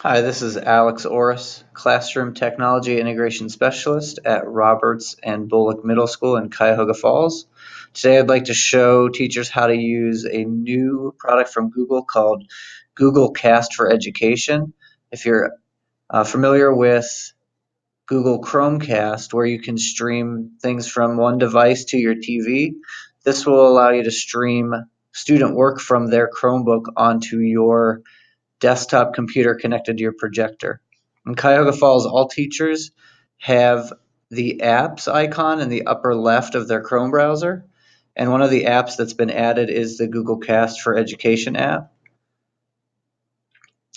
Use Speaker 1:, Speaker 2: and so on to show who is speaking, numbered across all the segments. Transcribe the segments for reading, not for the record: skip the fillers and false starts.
Speaker 1: Hi, this is Alex Orris, Classroom Technology Integration Specialist at Roberts and Bullock Middle School in Cuyahoga Falls. Today I'd like to show teachers how to use a new product from Google called Google Cast for Education. If you're familiar with Google Chromecast, where you can stream things from one device to your TV, this will allow you to stream student work from their Chromebook onto your desktop computer connected to your projector. In Cuyahoga Falls, all teachers have the apps icon in the upper left of their Chrome browser. And one of the apps that's been added is the Google Cast for Education app.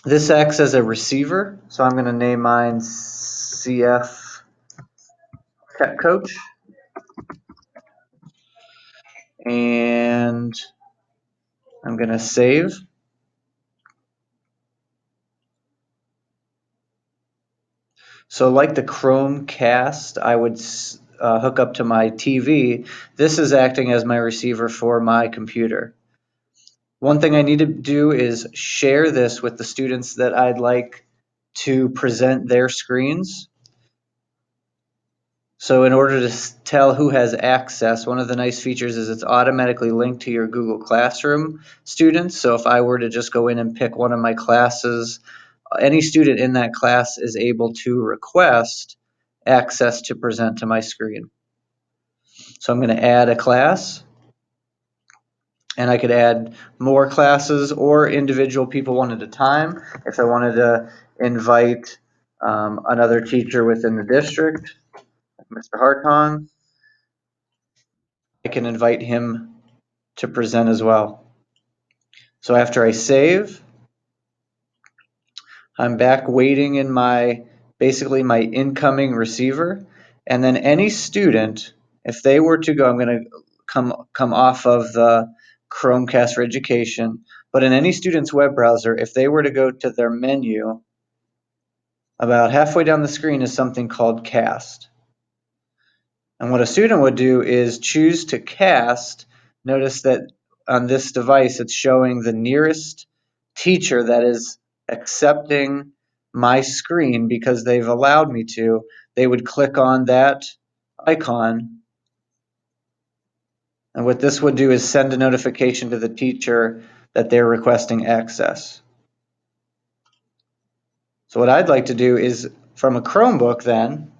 Speaker 1: This acts as a receiver, so I'm going to name mine CF Tech Coach. And I'm going to save. So like the Chromecast, I would hook up to my TV. This is acting as my receiver for my computer. One thing I need to do is share this with the students that I'd like to present their screens. So in order to tell who has access, one of the nice features is it's automatically linked to your Google Classroom students. So if I were to just go in and pick one of my classes, any student in that class is able to request access to present to my screen. So I'm going to add a class, and I could add more classes or individual people one at a time. If I wanted to invite another teacher within the district, like Mr. Hartong, I can invite him to present as well. So after I save, I'm back waiting in basically my incoming receiver, and then any student, if they were to go, I'm going to come off of the Chromecast for Education, but in any student's web browser, if they were to go to their menu, about halfway down the screen is something called Cast. And what a student would do is choose to cast. Notice that on this device, it's showing the nearest teacher that is accepting my screen because they've allowed me to. They would click on that icon. And what this would do is send a notification to the teacher that they're requesting access. So what I'd like to do is from a Chromebook then,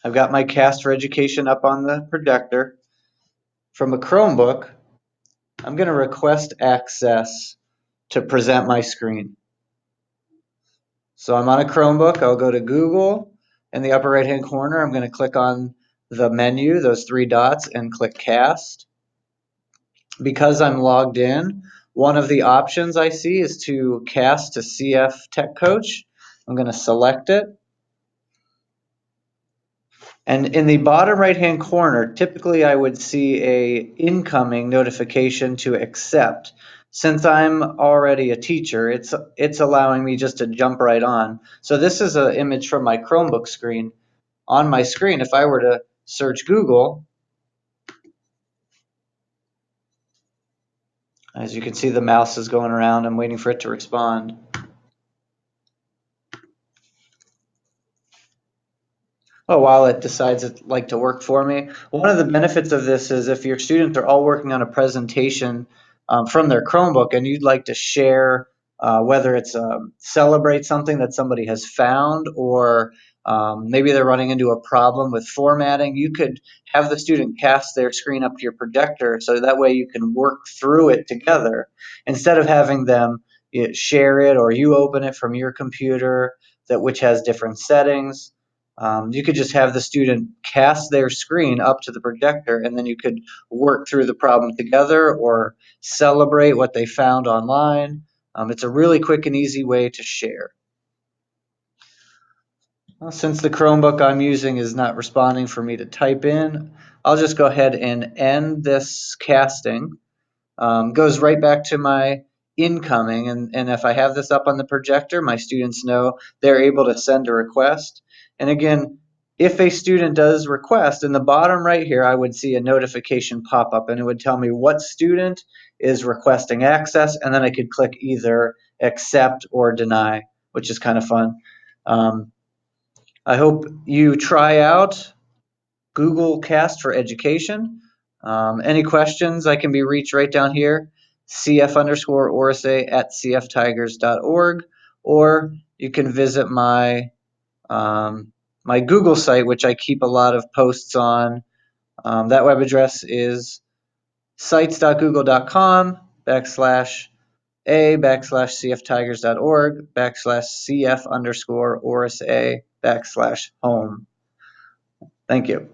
Speaker 1: I've got my Cast for Education up on the projector. From a Chromebook, I'm going to request access to present my screen. So I'm on a Chromebook. I'll go to Google. In the upper right-hand corner, I'm going to click on the menu, those three dots, and click Cast. Because I'm logged in, one of the options I see is to cast to CF Tech Coach. I'm going to select it. And in the bottom right-hand corner, typically I would see a incoming notification to accept. Since I'm already a teacher, it's allowing me just to jump right on. So this is an image from my Chromebook screen. On my screen, if I were to search Google, as you can see, the mouse is going around. I'm waiting for it to respond. Oh, while it decides it'd like to work for me. One of the benefits of this is if your students are all working on a presentation from their Chromebook and you'd like to share, whether it's celebrate something that somebody has found, or maybe they're running into a problem with formatting, you could have the student cast their screen up to your projector so that way you can work through it together instead of having them share it or you open it from your computer, which has different settings. You could just have the student cast their screen up to the projector, and then you could work through the problem together or celebrate what they found online. It's a really quick and easy way to share. Well, since the Chromebook I'm using is not responding for me to type in, I'll just go ahead and end this casting. Goes right back to my incoming, and if I have this up on the projector, my students know they're able to send a request. And again, if a student does request, in the bottom right here, I would see a notification pop up, and it would tell me what student is requesting access, and then I could click either accept or deny, which is kind of fun. I hope you try out Google Cast for Education. Any questions, I can be reached right down here, cf_orsa@cftigers.org, or you can visit my Google site, which I keep a lot of posts on. That web address is sites.google.com/a/cftigers.org/cf_orsa/home. Thank you.